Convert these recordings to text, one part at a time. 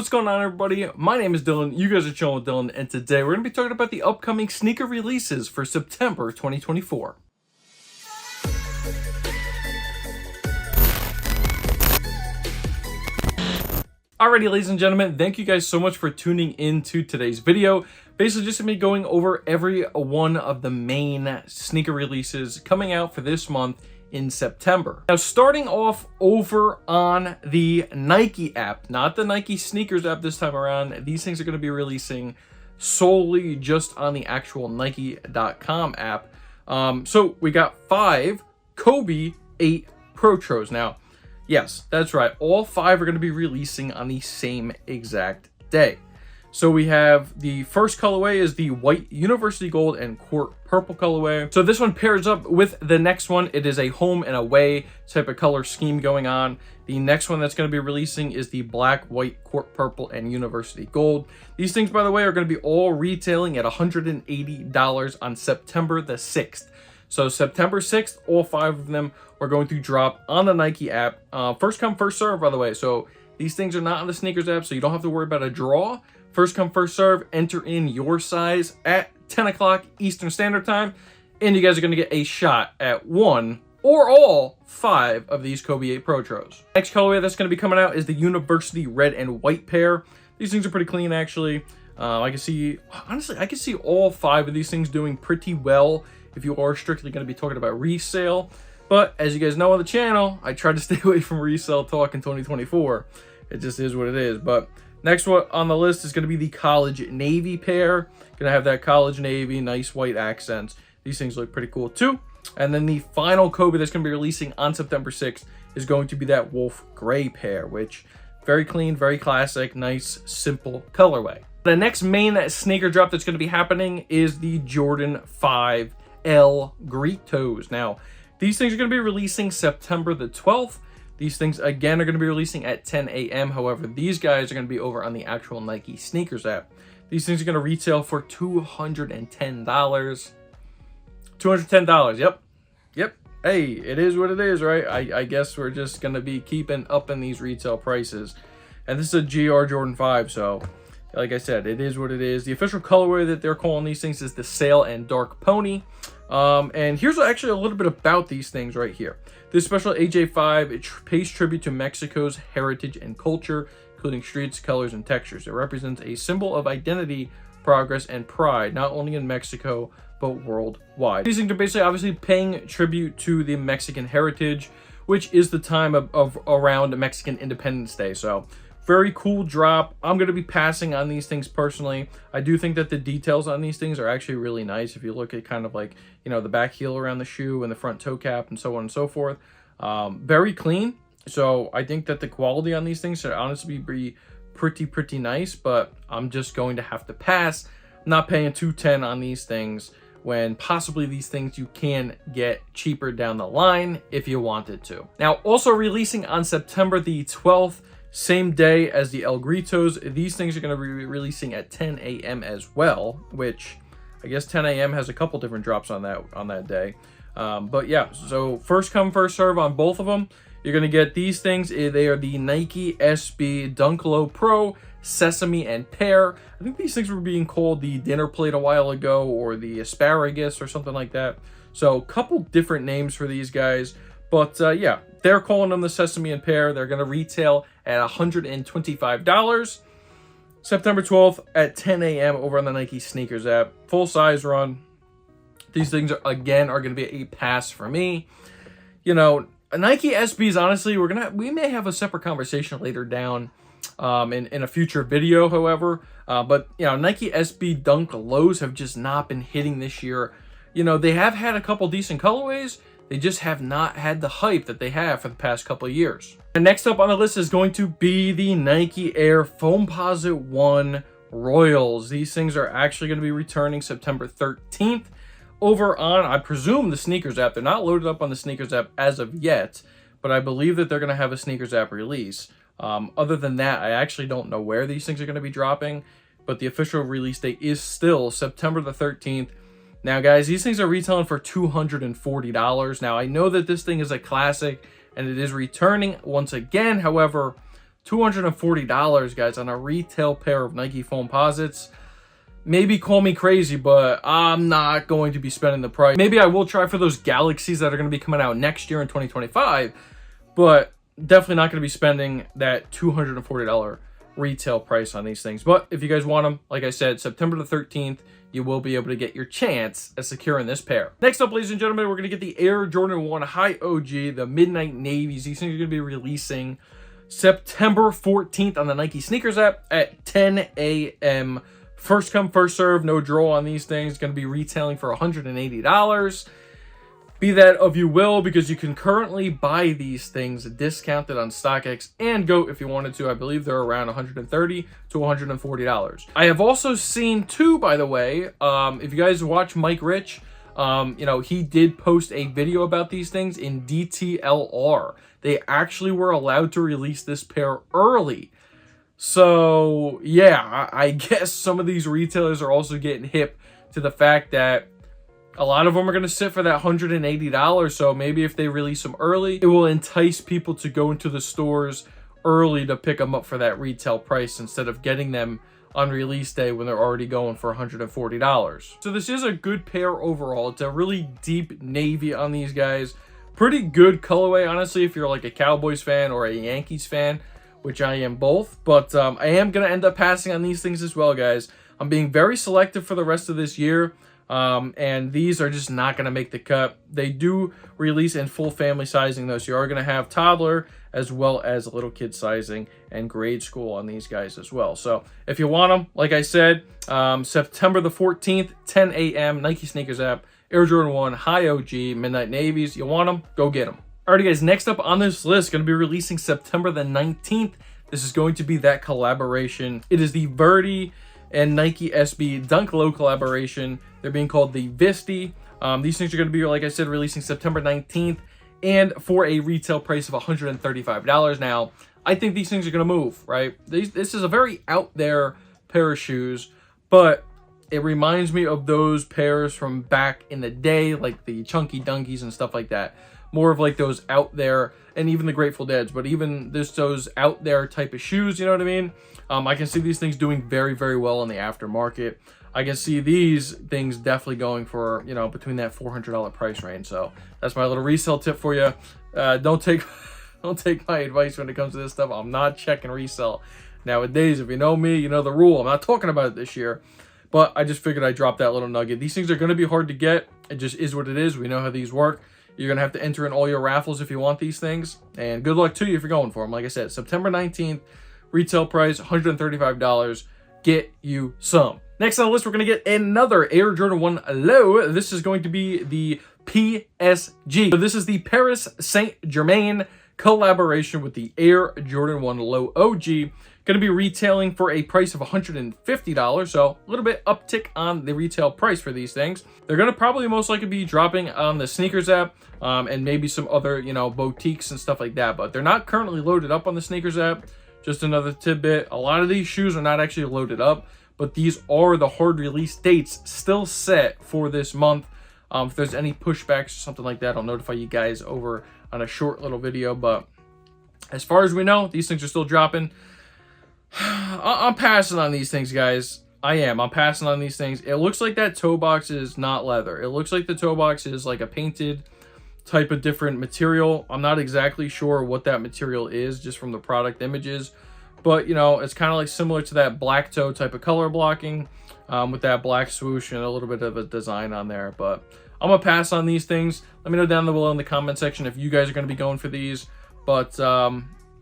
what's going on, everybody? My name is Dylan. You guys are chilling with Dylan, and today we're going to be talking about the upcoming sneaker releases for September 2024. Alrighty, ladies and gentlemen, thank you guys so much for tuning into today's video. Basically, just me going over every one of the main sneaker releases coming out for this month in September. Now, starting off over on the Nike app, not the Nike sneakers app this time around. These things are going to be releasing solely just on the actual Nike.com app. So we got 5 Kobe 8 Protros. Now, yes, that's right. All 5 are going to be releasing on the same exact day. So we have the first colorway is the white University Gold and Court Purple colorway. So this one pairs up with the next one. It is a home and away type of color scheme going on. The next one that's going to be releasing is the black, white, Court Purple, and University Gold. These things, by the way, are going to be all retailing at $180 on September the 6th. So September 6th, all 5 of them are going to drop on the Nike app. First come, first serve, by the way. So these things are not on the sneakers app, so you don't have to worry about a draw. First come, first serve. Enter in your size at 10 o'clock Eastern Standard Time, and you guys are going to get a shot at one or all 5 of these Kobe 8 Protros. Next colorway that's going to be coming out is the University Red and White pair. These things are pretty clean, actually. I can see, honestly, I can see all 5 of these things doing pretty well if you are strictly going to be talking about resale. But as you guys know on the channel, I try to stay away from resale talk in 2024. It just is what it is. But next one on the list is going to be the College Navy pair. Going to have that College Navy, nice white accents. These things look pretty cool too. And then the final Kobe that's going to be releasing on September 6th is going to be that Wolf Gray pair, which very clean, very classic, nice, simple colorway. The next main sneaker drop that's going to be happening is the Jordan 5 El Gritos. Now, these things are going to be releasing September the 12th. These things, again, are going to be releasing at 10 a.m. However, these guys are going to be over on the actual Nike sneakers app. These things are going to retail for $210. $210, yep. Hey, it is what it is, right? I guess we're just going to be keeping up in these retail prices. And this is a GR Jordan 5, so like I said, it is what it is. The official colorway that they're calling these things is the Sail and Dark Pony. And here's actually a little bit about these things right here. This special AJ5, it pays tribute to Mexico's heritage and culture, including streets, colors, and textures. It represents a symbol of identity, progress, and pride, not only in Mexico, but worldwide. These things are basically obviously paying tribute to the Mexican heritage, which is the time of around Mexican Independence Day. So very cool drop. I'm going to be passing on these things personally. I do think that the details on these things are actually really nice. If you look at kind of like, you know, the back heel around the shoe and the front toe cap and so on and so forth. Very clean. So I think that the quality on these things should honestly be pretty nice, but I'm just going to have to pass. I'm not paying $210 on these things when possibly these things you can get cheaper down the line if you wanted to. Now, also releasing on September the 12th, same day as the El Gritos, these things are going to be releasing at 10 a.m. as well, which I guess 10 a.m. has a couple different drops on that day. But yeah, so first come, first serve on both of them. You're going to get these things. They are the Nike SB Dunk Low Pro, Sesame, and Pear. I think these things were being called the dinner plate a while ago, or the asparagus or something like that. So a couple different names for these guys. But yeah, they're calling them the Sesame and Pear. They're going to retail at $125. September 12th at 10 a.m. over on the Nike sneakers app. Full size run. These things, again, are going to be a pass for me. You know, Nike SBs, honestly, we may have a separate conversation later down in a future video, however. But, you know, Nike SB Dunk Lows have just not been hitting this year. You know, they have had a couple decent colorways. They just have not had the hype that they have for the past couple of years. And next up on the list is going to be the Nike Air Foamposite 1 Royals. These things are actually going to be returning September 13th over on, I presume, the sneakers app. They're not loaded up on the sneakers app as of yet, but I believe that they're going to have a sneakers app release. Other than that, I actually don't know where these things are going to be dropping, but the official release date is still September the 13th. Now, guys, these things are retailing for $240. Now, I know that this thing is a classic and it is returning once again. However, $240, guys, on a retail pair of Nike Foamposites. Maybe call me crazy, but I'm not going to be spending the price. Maybe I will try for those Galaxies that are going to be coming out next year in 2025, but definitely not going to be spending that $240 retail price on these things. But if you guys want them, like I said, September the 13th, you will be able to get your chance at securing this pair. Next up, ladies and gentlemen, we're going to get the Air Jordan 1 High OG, the Midnight Navies. These things are going to be releasing September 14th on the Nike Sneakers app at 10 a.m. First come, first serve, no draw on these things. Going to be retailing for $180. Be that of you will, because you can currently buy these things discounted on StockX and GOAT if you wanted to. I believe they're around $130 to $140. I have also seen too, by the way, if you guys watch Mike Rich, he did post a video about these things in DTLR. They actually were allowed to release this pair early. So, yeah, I guess some of these retailers are also getting hip to the fact that a lot of them are going to sit for that $180. So maybe if they release them early, it will entice people to go into the stores early to pick them up for that retail price instead of getting them on release day when they're already going for $140. So this is a good pair overall. It's a really deep navy on these guys. Pretty good colorway, honestly, if you're like a Cowboys fan or a Yankees fan, which I am both, but I am going to end up passing on these things as well, guys. I'm being very selective for the rest of this year, and these are just not going to make the cut. They do release in full family sizing, though, so you are going to have toddler as well as little kid sizing and grade school on these guys as well. So if you want them, like I said, September the 14th, 10 a.m., Nike Sneakers app, Air Jordan 1 High OG, Midnight Navies. You want them? Go get them. Alrighty, guys, next up on this list, going to be releasing September the 19th. This is going to be that collaboration. It is the Verdi and Nike SB Dunk Low collaboration. They're being called the Visti. These things are going to be, like I said, releasing September 19th and for a retail price of $135. Now, I think these things are going to move, right? This is a very out there pair of shoes, but it reminds me of those pairs from back in the day, like the Chunky Dunkies and stuff like that. More of like those out there, and even the Grateful Deads, but even those out there type of shoes, you know what I mean? I can see these things doing very, very well in the aftermarket. I can see these things definitely going for, between that $400 price range. So that's my little resale tip for you. Don't take my advice when it comes to this stuff. I'm not checking resale nowadays. If you know me, you know the rule. I'm not talking about it this year, but I just figured I'd drop that little nugget. These things are going to be hard to get. It just is what it is. We know how these work. You're going to have to enter in all your raffles if you want these things. And good luck to you if you're going for them. Like I said, September 19th, retail price, $135. Get you some. Next on the list, we're going to get another Air Jordan 1 Low. This is going to be the PSG. So this is the Paris Saint-Germain collaboration with the Air Jordan 1 Low OG. Going to be retailing for a price of $150, so a little bit uptick on the retail price for these things. They're going to probably most likely be dropping on the Sneakers app and maybe some other, boutiques and stuff like that, but they're not currently loaded up on the Sneakers app. Just another tidbit. A lot of these shoes are not actually loaded up, but these are the hard release dates still set for this month. If there's any pushbacks or something like that, I'll notify you guys over on a short little video, but as far as we know, these things are still dropping. I'm passing on these things, guys. I'm passing on these things. It looks like that toe box is not leather. It looks like the toe box is like a painted type of different material. I'm not exactly sure what that material is just from the product images, but it's kind of like similar to that black toe type of color blocking with that black swoosh and a little bit of a design on there. But I'm gonna pass on these things. Let me know down below in the comment section if you guys are gonna be going for these. But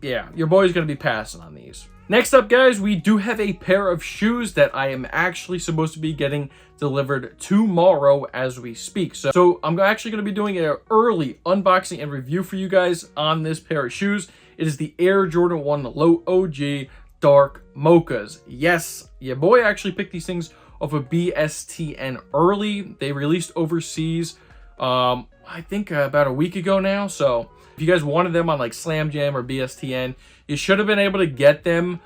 yeah, your boy's gonna be passing on these. Next up, guys, we do have a pair of shoes that I am actually supposed to be getting delivered tomorrow as we speak. So I'm actually going to be doing an early unboxing and review for you guys on this pair of shoes. It is the Air Jordan 1 Low OG Dark Mochas. Yes, your boy actually picked these things off of BSTN early. They released overseas, I think about a week ago now. So if you guys wanted them on like Slam Jam or BSTN, you should have been able to get them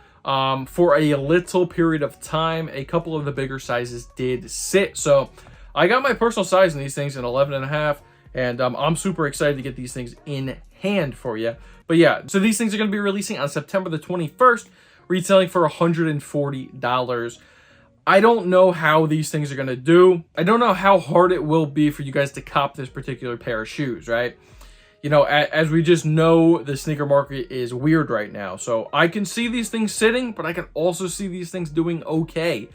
for a little period of time. A couple of the bigger sizes did sit. So I got my personal size in these things in 11.5 And I'm super excited to get these things in hand for you. But yeah, so these things are going to be releasing on September the 21st, retailing for $140. I don't know how these things are going to do. I don't know how hard it will be for you guys to cop this particular pair of shoes, right? You know, as we just know, the sneaker market is weird right now. So I can see these things sitting, but I can also see these things doing okay.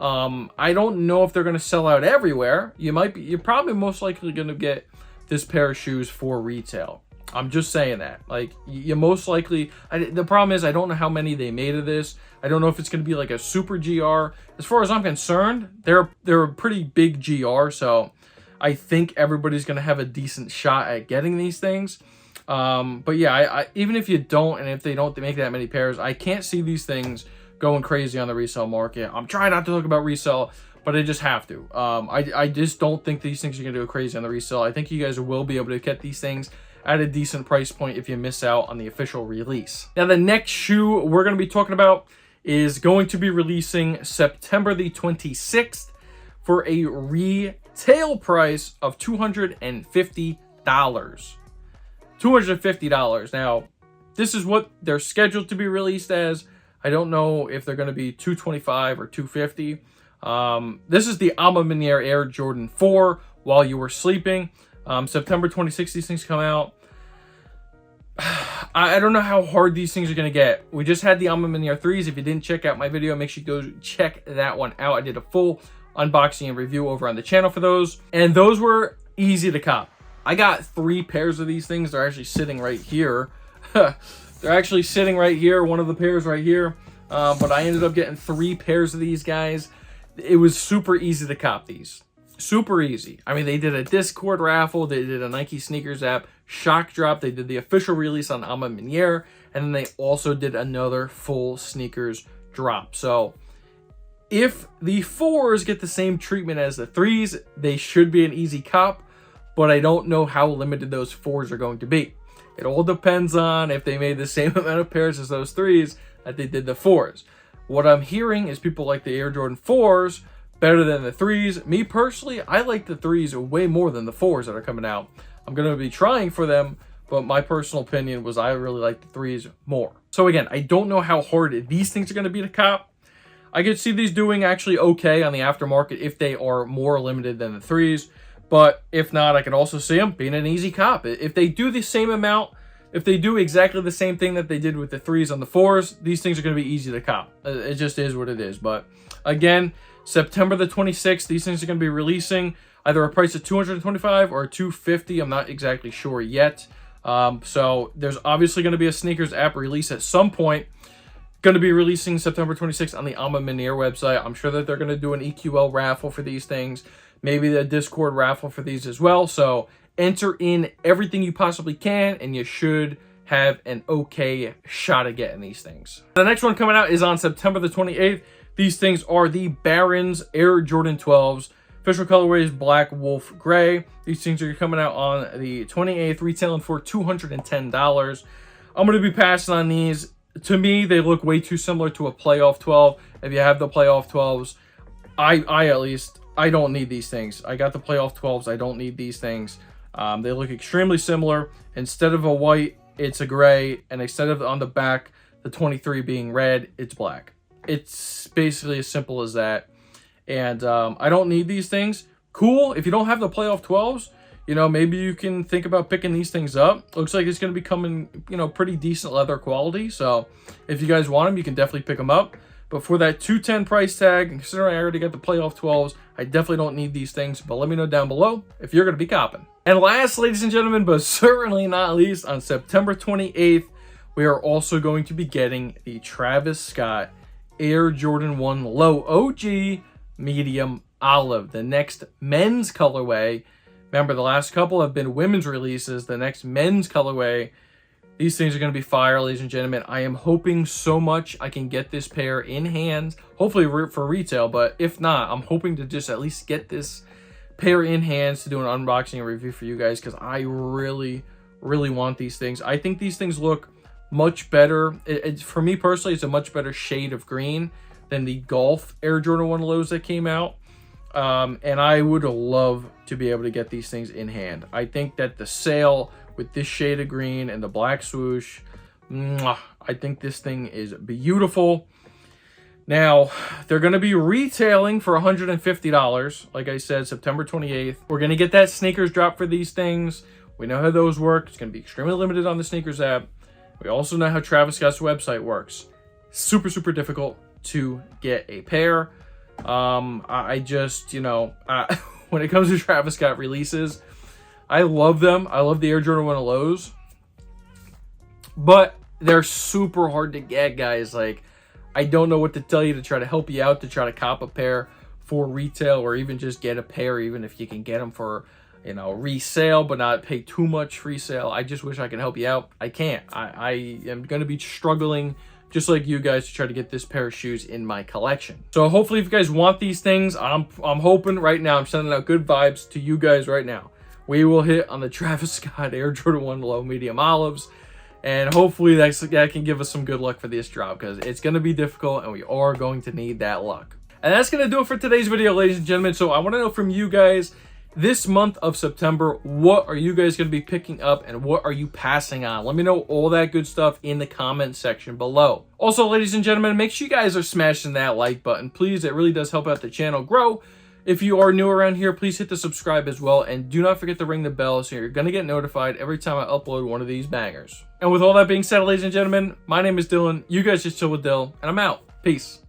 I don't know if they're going to sell out everywhere. You're probably most likely going to get this pair of shoes for retail. I'm just saying that. Like, you most likely... the problem is I don't know how many they made of this. I don't know if it's going to be like a super GR. As far as I'm concerned, they're a pretty big GR, so I think everybody's going to have a decent shot at getting these things. But yeah, I even if you don't, and if they don't make that many pairs, I can't see these things going crazy on the resale market. I'm trying not to talk about resale, but I just have to. I just don't think these things are going to go crazy on the resale. I think you guys will be able to get these things at a decent price point if you miss out on the official release. Now, the next shoe we're going to be talking about is going to be releasing September the 26th for a retail price of $250. $250. Now, this is what they're scheduled to be released as. I don't know if they're going to be $225 or $250. This is the Ma Maniere Air Jordan 4 while you were sleeping. September 26th, these things come out. I don't know how hard these things are going to get. We just had the Ma Maniere 3s. If you didn't check out my video, make sure you go check that one out. I did a full unboxing and review over on the channel for those. And those were easy to cop. I got 3 pairs of these things. They're actually sitting right here. They're actually sitting right here. One of the pairs right here. But I ended up getting 3 pairs of these guys. It was super easy to cop these. Super easy. I mean, they did a Discord raffle. They did a Nike sneakers app shock drop. They did the official release on Ma Maniere. And then they also did another full sneakers drop. So if the 4s get the same treatment as the 3s, they should be an easy cop. But I don't know how limited those 4s are going to be. It all depends on if they made the same amount of pairs as those 3s that they did the 4s. What I'm hearing is people like the Air Jordan 4s better than the 3s. Me personally, I like the 3s way more than the 4s that are coming out. I'm going to be trying for them, but my personal opinion was I really like the 3s more. So again, I don't know how hard these things are going to be to cop. I could see these doing actually okay on the aftermarket if they are more limited than the 3s. But if not, I could also see them being an easy cop. If they do the same amount, if they do exactly the same thing that they did with the 3s on the 4s, these things are going to be easy to cop. It just is what it is. But again, September the 26th, these things are going to be releasing either a price of $225 or $250. I'm not exactly sure yet. So there's obviously going to be a sneakers app release at some point. Going to be releasing September 26th on the Ma Maniere website. I'm sure that they're going to do an EQL raffle for these things. Maybe the Discord raffle for these as well. So enter in everything you possibly can, and you should have an okay shot at getting these things. The next one coming out is on September the 28th. These things are the Barron's Air Jordan 12s. Official colorway is Black Wolf Gray. These things are coming out on the 28th, retailing for $210. I'm going to be passing on these. To me, they look way too similar to a playoff 12. If you have the playoff 12s, I don't need these things. I got the playoff 12s. I don't need these things. They look extremely similar. Instead of a white, it's a gray. And instead of on the back, the 23 being red, it's black. It's basically as simple as that. And I don't need these things. Cool. If you don't have the playoff 12s, you know, maybe you can think about picking these things up. Looks like it's going to be coming, you know, pretty decent leather quality. So if you guys want them, you can definitely pick them up. But for that $210 price tag, considering I already got the playoff 12s, I definitely don't need these things. But let me know down below if you're going to be copping. And last, ladies and gentlemen, but certainly not least, on September 28th, we are also going to be getting the Travis Scott Air Jordan 1 Low OG Medium Olive, the next men's colorway. Remember, the last couple have been women's releases. The next men's colorway, these things are going to be fire, ladies and gentlemen. I am hoping so much I can get this pair in hand, hopefully for retail, but if not, I'm hoping to just at least get this pair in hands to do an unboxing and review for you guys, because I really, really want these things. I think these things look much better. For me personally, it's a much better shade of green than the Golf Air Jordan 1 Lows that came out. And I would love to be able to get these things in hand. I think that the sale with this shade of green and the black swoosh, I think this thing is beautiful. Now, they're going to be retailing for $150. Like I said, September 28th. We're going to get that sneakers drop for these things. We know how those work. It's going to be extremely limited on the sneakers app. We also know how Travis Scott's website works. Super, super difficult to get a pair. I just, when it comes to Travis Scott releases, I love them. I love the Air Jordan 1 lows. But they're super hard to get, guys. Like, I don't know what to tell you to try to help you out to try to cop a pair for retail, or even just get a pair, even if you can get them for, resale, but not pay too much resale. I just wish I could help you out. I can't. I am going to be struggling just like you guys to try to get this pair of shoes in my collection. So hopefully if you guys want these things, I'm hoping right now, I'm sending out good vibes to you guys right now. We will hit on the Travis Scott Air Jordan 1 low medium olives. And hopefully that can give us some good luck for this drop, because it's going to be difficult and we are going to need that luck. And that's going to do it for today's video, ladies and gentlemen. So I want to know from you guys, this month of September, what are you guys going to be picking up and what are you passing on? Let me know all that good stuff in the comment section below. Also, ladies and gentlemen, make sure you guys are smashing that like button, please. It really does help out the channel grow. If you are new around here, please hit the subscribe as well. And do not forget to ring the bell so you're going to get notified every time I upload one of these bangers. And with all that being said, ladies and gentlemen, my name is Dylan. You guys just chill with Dill, and I'm out. Peace.